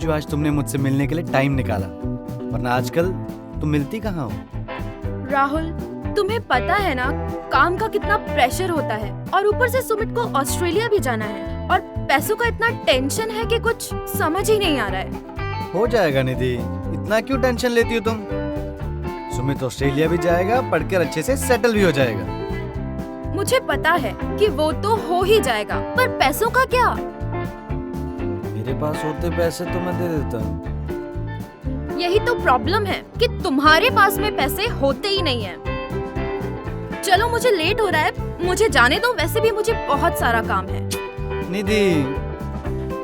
जो आज तुमने मुझसे मिलने के लिए टाइम निकाला, वरना आजकल तुम मिलती कहाँ हो। राहुल, तुम्हें पता है ना काम का कितना प्रेशर होता है, और ऊपर से सुमित को ऑस्ट्रेलिया भी जाना है, और पैसों का इतना टेंशन है कि कुछ समझ ही नहीं आ रहा है। हो जाएगा निधि, इतना क्यों टेंशन लेती हो तुम। सुमित ऑस्ट्रेलिया भी जाएगा, पढ़कर अच्छे से सेटल भी हो जाएगा। मुझे पता है कि वो तो हो ही जाएगा, पर पैसों का क्या। मेरे पास होते पैसे तो मैं दे देता। यही तो प्रॉब्लम है कि तुम्हारे पास में पैसे होते ही नहीं हैं। चलो मुझे लेट हो रहा है, मुझे जाने दो, वैसे भी मुझे बहुत सारा काम है। Nidhi.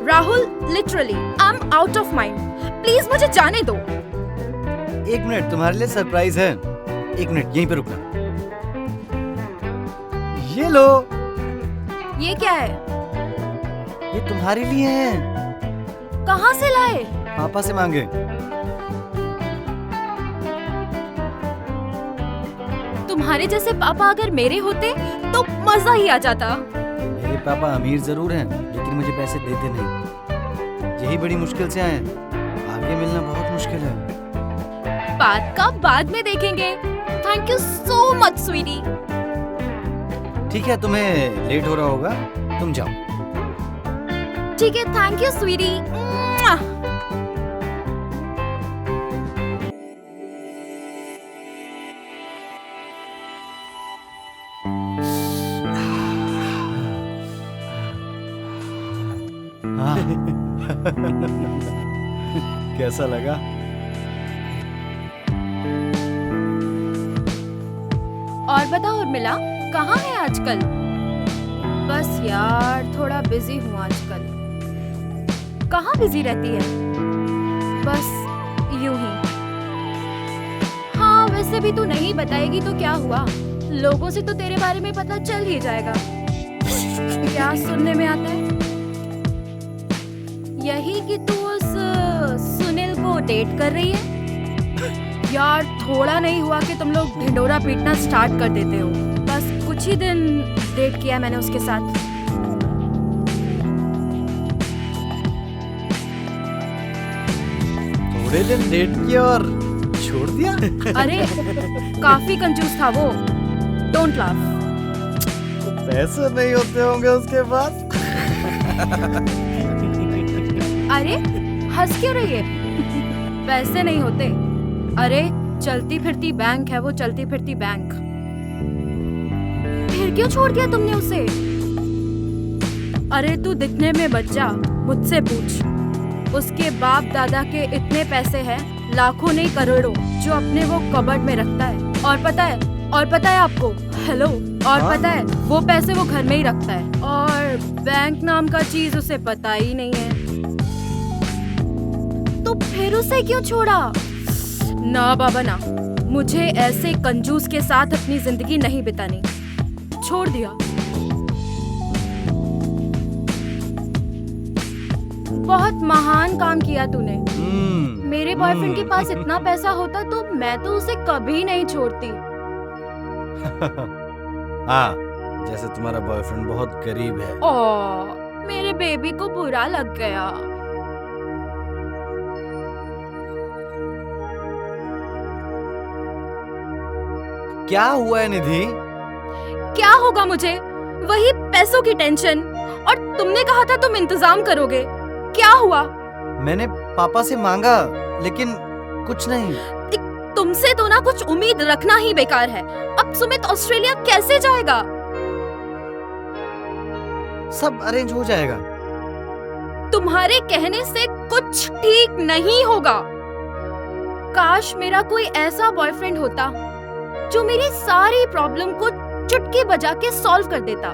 Rahul, literally I am out of mind, please मुझे जाने दो। एक मिनट, तुम्हारे लिए सरप्राइज है। एक मिनट यहीं पे रुकना। ये लो। ये क्या है? ये तुम्हारे लिए है। कहाँ से लाए? पापा से मांगे। तुम्हारे जैसे पापा अगर मेरे होते तो मजा ही आ जाता। मेरे पापा अमीर जरूर हैं, लेकिन मुझे पैसे देते नहीं। यही बड़ी मुश्किल से आए हैं। आगे मिलना बहुत मुश्किल है। बात का बाद में देखेंगे। Thank you so much sweetie. ठीक है, तुम्हें लेट हो रहा होगा, तुम जाओ। ठीक है, थैंक यू स्वीटी। कैसा लगा? और बताओ उर्मिला, कहाँ है आजकल? बस यार थोड़ा बिजी हूँ आजकल। कहाँ बिजी रहती है? बस यूं ही। हाँ वैसे भी तू नहीं बताएगी तो क्या हुआ, लोगों से तो तेरे बारे में पता चल ही जाएगा। क्या सुनने में आता है? यही कि तू उस सुनील को डेट कर रही है। यार थोड़ा नहीं हुआ कि तुम लोग ढिंडोरा पीटना स्टार्ट कर देते हो। बस कुछ ही दिन डेट किया मैंने उसके साथ। थोड़े दिन डेट किया और छोड़ दिया? अरे काफी कंजूस था वो। Don't laugh. पैसे नहीं होते होंगे उसके पास। अरे हंस क्यों रही है? पैसे नहीं होते? अरे चलती फिरती बैंक है वो, चलती फिरती बैंक। फिर क्यों छोड़ दिया तुमने उसे? अरे तू दिखने में बच्चा, मुझसे पूछ। उसके बाप दादा के इतने पैसे हैं, लाखों नहीं करोड़ों, जो अपने वो कबर्ड में रखता है। और पता है आपको, हेलो, और हाँ? पता है वो पैसे वो घर में ही रखता है, और बैंक नाम का चीज उसे पता ही नहीं है। तो फिर उसे क्यों छोड़ा? ना बाबा ना, मुझे ऐसे कंजूस के साथ अपनी जिंदगी नहीं बितानी। छोड़ दिया। बहुत महान काम किया तूने। मेरे बॉयफ्रेंड के पास इतना पैसा होता तो मैं तो उसे कभी नहीं छोड़ती। हाँ, जैसे तुम्हारा बॉयफ्रेंड बहुत गरीब है। ओह, मेरे बेबी को बुरा लग गया। क्या हुआ है निधि? क्या होगा मुझे? वही पैसों की टेंशन। और तुमने कहा था तुम इंतजाम करोगे। क्या हुआ? मैंने पापा से मांगा, लेकिन कुछ नहीं। तुमसे तो ना कुछ उम्मीद रखना ही बेकार है। अब सुमित ऑस्ट्रेलिया कैसे जाएगा? सब अरेंज हो जाएगा। तुम्हारे कहने से कुछ ठीक नहीं होगा। काश मेरा कोई ऐसा बॉयफ्रेंड होता जो मेरी सारी प्रॉब्लम को चुटकी बजा के सॉल्व कर देता।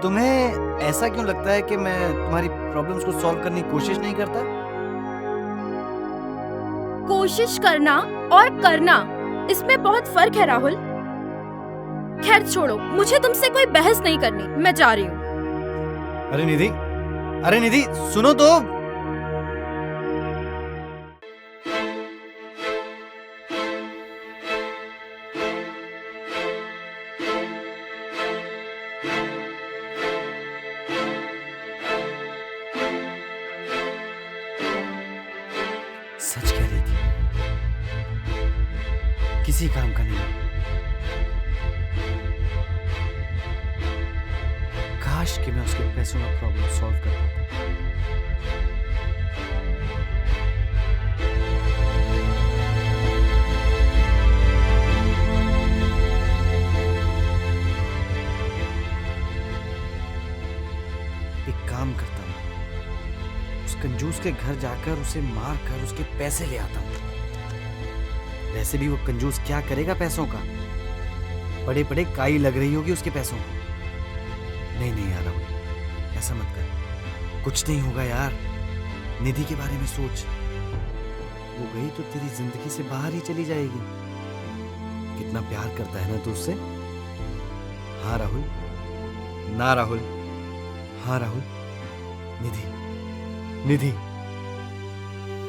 तुम्हें ऐसा क्यों लगता है कि मैं तुम्हारी प्रॉब्लम्स को सॉल्व करने की कोशिश नहीं करता? कोशिश करना और करना, इसमें बहुत फर्क है राहुल। खैर छोड़ो, मुझे तुमसे कोई बहस नहीं करनी, मैं जा रही हूँ। अरे निधि सुनो तो। किसी काम का नहीं। काश कि मैं उसके पैसों का प्रॉब्लम सॉल्व कर पाता। एक काम करता हूँ, उस कंजूस के घर जाकर उसे मार कर उसके पैसे ले आता हूँ। वैसे भी वो कंजूस क्या करेगा पैसों का, बड़े बड़े काई लग रही होगी उसके पैसों को। नहीं नहीं यार, अब ऐसा मत कर, कुछ नहीं होगा यार। निधि के बारे में सोच, वो गई तो तेरी जिंदगी से बाहर ही चली जाएगी। कितना प्यार करता है ना तू उससे। हाँ राहुल, ना राहुल, हाँ राहुल। निधि, निधि,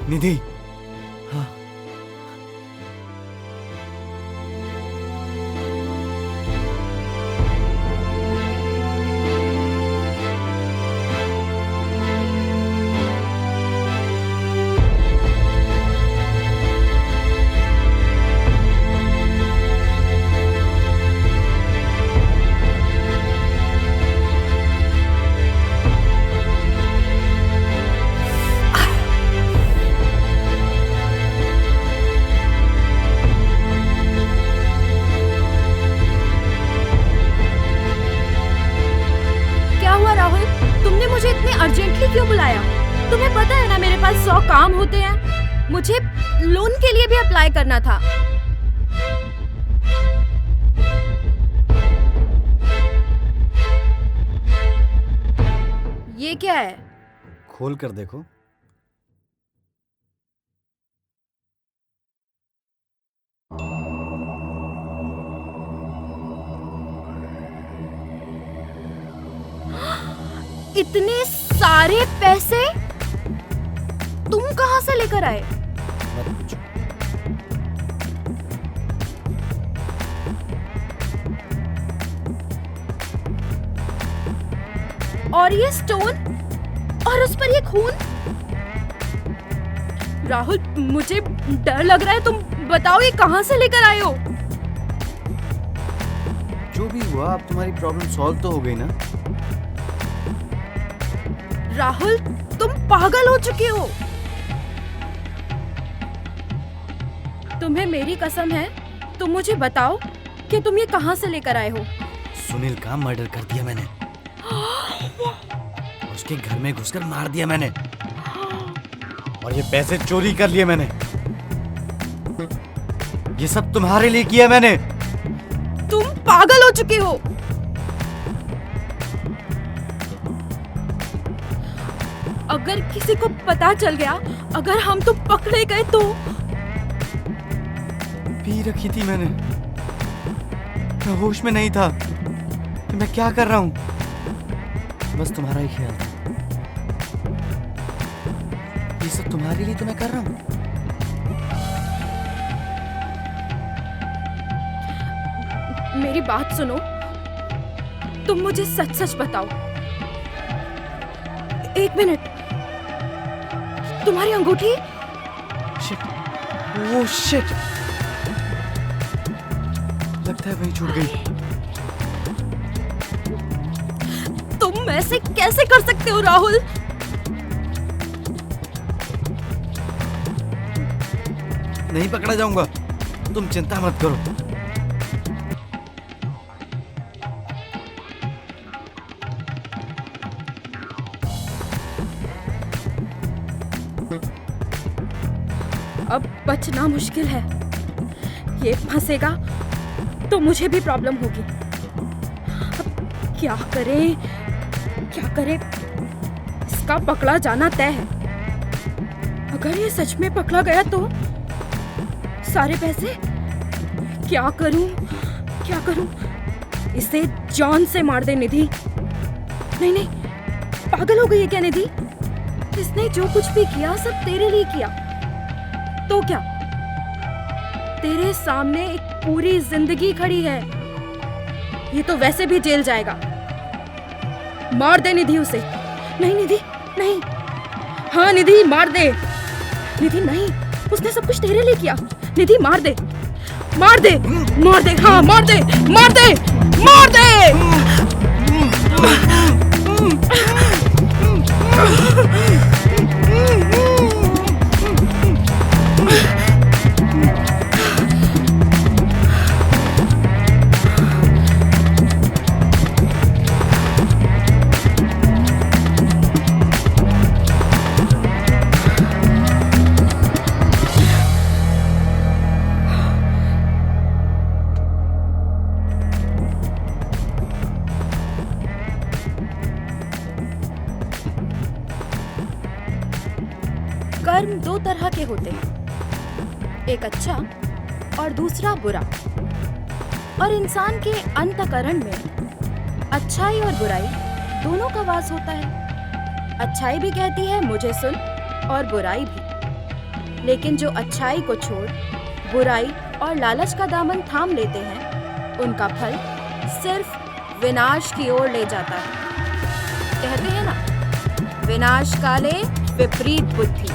निधि, हाँ। अर्जेंटली क्यों बुलाया? तुम्हें पता है ना मेरे पास 100 काम होते हैं। मुझे लोन के लिए भी अप्लाई करना था। ये क्या है? खोल कर देखो। इतने सारे पैसे तुम कहां से लेकर आए? मत पूछो। और ये स्टोन और उस पर ये खून। राहुल, मुझे डर लग रहा है। तुम बताओ ये कहां से लेकर आए हो? जो भी हुआ, अब तुम्हारी प्रॉब्लम सॉल्व तो हो गई ना। राहुल, तुम पागल हो चुके हो। तुम्हें मेरी कसम है, तुम मुझे बताओ कि तुम ये कहां से लेकर आए हो। सुनील का मर्डर कर दिया मैंने। उसके घर में घुसकर मार दिया मैंने, और ये पैसे चोरी कर लिए मैंने। ये सब तुम्हारे लिए किया मैंने। तुम पागल हो चुके हो। अगर किसी को पता चल गया, अगर हम तो पकड़े गए तो? पी रखी थी मैंने, मैं होश में नहीं था कि मैं क्या कर रहा हूं। बस तुम्हारा ही ख्याल था। ये सब तुम्हारे लिए तो मैं कर रहा हूं। मेरी बात सुनो, तुम मुझे सच सच बताओ। 1 मिनट, तुम्हारी अंगूठी? शिट, ओह शिट, लगता है वहीं छूट गई। तुम ऐसे कैसे कर सकते हो राहुल? नहीं पकड़ा जाऊंगा, तुम चिंता मत करो। अब बचना मुश्किल है। ये फंसेगा तो मुझे भी प्रॉब्लम होगी। अब क्या करें, क्या करें? इसका पकड़ा जाना तय है। अगर ये सच में पकड़ा गया तो सारे पैसे? क्या करूं, क्या करूं? इसे जान से मार दे निधि। नहीं नहीं, पागल हो गई है क्या निधि? इसने जो कुछ भी किया सब तेरे लिए किया। तो क्या? तेरे सामने एक पूरी जिंदगी खड़ी है। ये तो वैसे भी जेल जाएगा। मार दे निधि उसे। नहीं निधि, नहीं। हाँ निधि, मार दे। निधि नहीं, उसने सब कुछ तेरे लिए किया। निधि मार दे। मार दे, मार दे, हाँ मार दे, मार दे, मार दे। कर्म दो तरह के होते हैं, एक अच्छा और दूसरा बुरा। और इंसान के अंतःकरण में अच्छाई और बुराई दोनों का वास होता है। अच्छाई भी कहती है मुझे सुन, और बुराई भी। लेकिन जो अच्छाई को छोड़ बुराई और लालच का दामन थाम लेते हैं, उनका फल सिर्फ विनाश की ओर ले जाता है। कहते हैं ना, विनाश काले विपरीत बुद्धि।